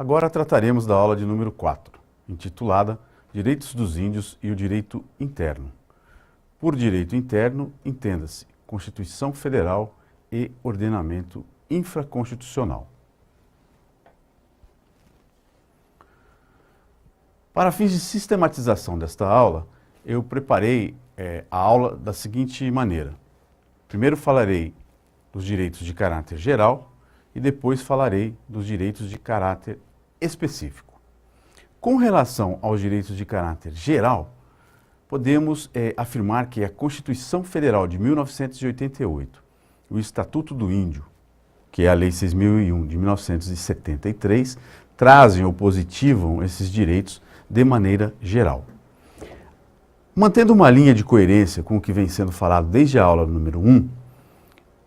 Agora trataremos da aula de número 4, intitulada Direitos dos Índios e o Direito Interno. Por direito interno, entenda-se Constituição Federal e ordenamento infraconstitucional. Para fins de sistematização desta aula, eu preparei a aula da seguinte maneira. Primeiro falarei dos direitos de caráter geral e depois falarei dos direitos de caráter específico. Com relação aos direitos de caráter geral, podemos afirmar que a Constituição Federal de 1988, o Estatuto do Índio, que é a Lei 6.001 de 1973, trazem ou positivam esses direitos de maneira geral. Mantendo uma linha de coerência com o que vem sendo falado desde a aula número 1,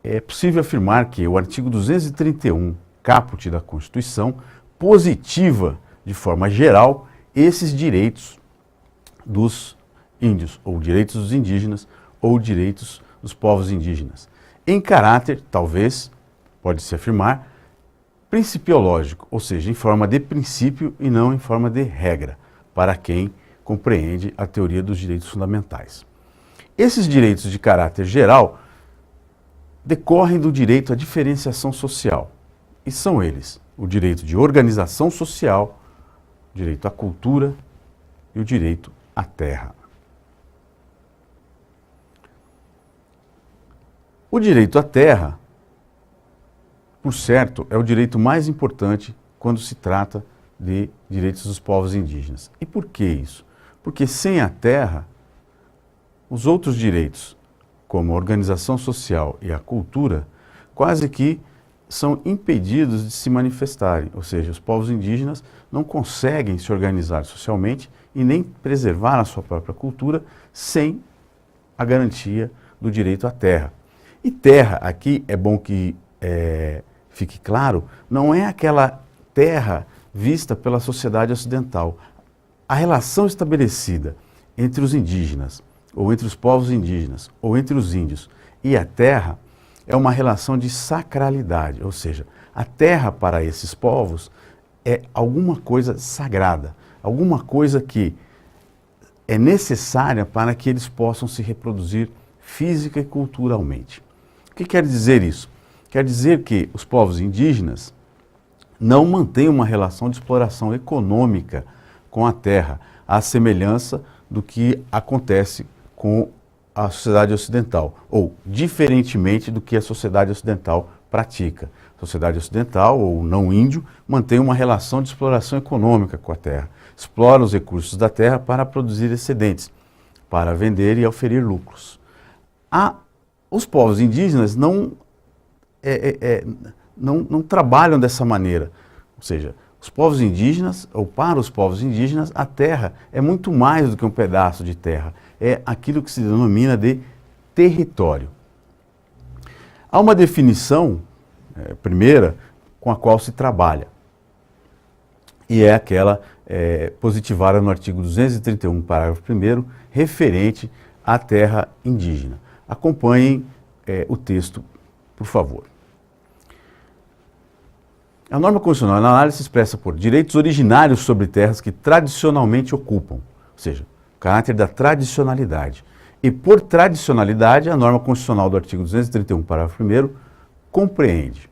é possível afirmar que o artigo 231, caput da Constituição, positiva de forma geral esses direitos dos índios, ou direitos dos indígenas, ou direitos dos povos indígenas. Em caráter, talvez, pode-se afirmar, principiológico, ou seja, em forma de princípio e não em forma de regra, para quem compreende a teoria dos direitos fundamentais. Esses direitos de caráter geral decorrem do direito à diferenciação social, e são eles o direito de organização social, o direito à cultura e o direito à terra. O direito à terra, por certo, é o direito mais importante quando se trata de direitos dos povos indígenas. E por que isso? Porque sem a terra, os outros direitos, como a organização social e a cultura, quase que são impedidos de se manifestarem, ou seja, os povos indígenas não conseguem se organizar socialmente e nem preservar a sua própria cultura sem a garantia do direito à terra. E terra, aqui é bom que fique claro, não é aquela terra vista pela sociedade ocidental. A relação estabelecida entre os indígenas, ou entre os povos indígenas, ou entre os índios e a terra, é uma relação de sacralidade, ou seja, a terra para esses povos é alguma coisa sagrada, alguma coisa que é necessária para que eles possam se reproduzir física e culturalmente. O que quer dizer isso? Quer dizer que os povos indígenas não mantêm uma relação de exploração econômica com a terra, à semelhança do que acontece com a sociedade ocidental, ou diferentemente do que a sociedade ocidental pratica. A sociedade ocidental, ou não índio, mantém uma relação de exploração econômica com a terra. Explora os recursos da terra para produzir excedentes, para vender e oferir lucros. Os povos indígenas não trabalham dessa maneira, ou seja, os povos indígenas, ou para os povos indígenas, a terra é muito mais do que um pedaço de terra, é aquilo que se denomina de território. Há uma definição, primeira, com a qual se trabalha, e é aquela positivada no artigo 231, parágrafo 1º, referente à terra indígena. Acompanhem o texto, por favor. A norma constitucional na análise se expressa por direitos originários sobre terras que tradicionalmente ocupam, ou seja, o caráter da tradicionalidade. E por tradicionalidade, a norma constitucional do artigo 231, parágrafo 1º, compreende,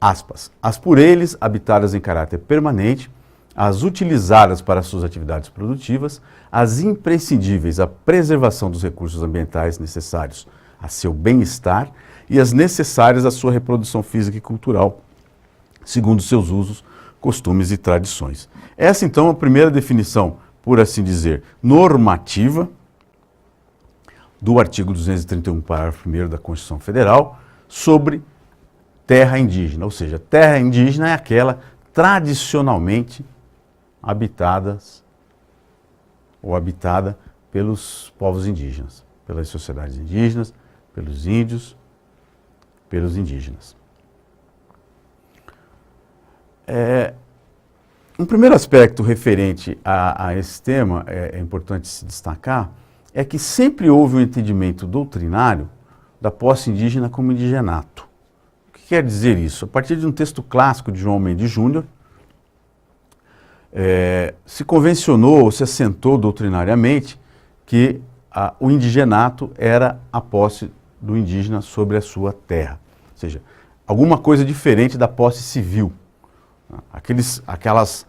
aspas, as por eles habitadas em caráter permanente, as utilizadas para suas atividades produtivas, as imprescindíveis à preservação dos recursos ambientais necessários a seu bem-estar e as necessárias à sua reprodução física e cultural, segundo seus usos, costumes e tradições. Essa, então, é a primeira definição, por assim dizer, normativa do artigo 231, parágrafo 1º da Constituição Federal, sobre terra indígena. Ou seja, terra indígena é aquela tradicionalmente habitada pelos povos indígenas, pelas sociedades indígenas, pelos índios, pelos indígenas. Um primeiro aspecto referente a esse tema, é importante se destacar, é que sempre houve um entendimento doutrinário da posse indígena como indigenato. O que quer dizer isso? A partir de um texto clássico de João Mendes Júnior, se convencionou, se assentou doutrinariamente que o indigenato era a posse do indígena sobre a sua terra. Ou seja, alguma coisa diferente da posse civil. Aquelas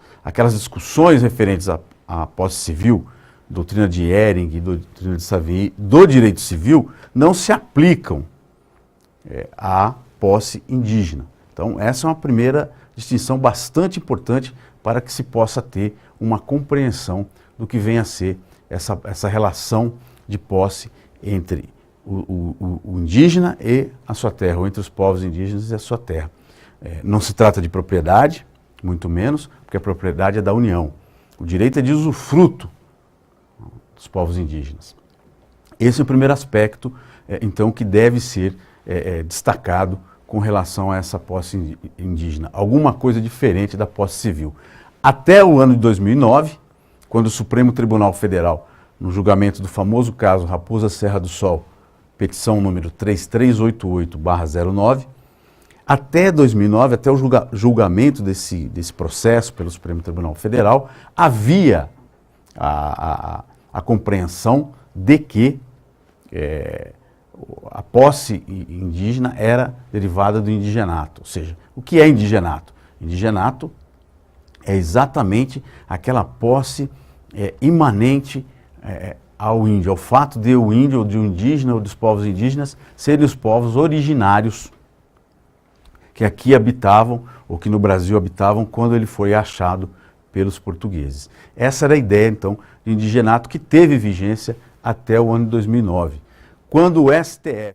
discussões referentes à posse civil, doutrina de Ehring, doutrina de Savigny, do direito civil, não se aplicam à posse indígena. Então, essa é uma primeira distinção bastante importante para que se possa ter uma compreensão do que vem a ser essa relação de posse entre o indígena e a sua terra, ou entre os povos indígenas e a sua terra. Não se trata de propriedade, muito menos, porque a propriedade é da União. O direito é de usufruto dos povos indígenas. Esse é o primeiro aspecto, então, que deve ser destacado com relação a essa posse indígena. Alguma coisa diferente da posse civil. Até o ano de 2009, quando o Supremo Tribunal Federal, no julgamento do famoso caso Raposa Serra do Sol, petição número 3388/09, até 2009, até o julgamento desse processo pelo Supremo Tribunal Federal, havia a compreensão de que a posse indígena era derivada do indigenato. Ou seja, o que é indigenato? Indigenato é exatamente aquela posse imanente ao índio, ao fato de o índio, ou de o indígena, ou dos povos indígenas, serem os povos originários que aqui habitavam, ou que no Brasil habitavam, quando ele foi achado pelos portugueses. Essa era a ideia, então, de indigenato que teve vigência até o ano de 2009, quando o STF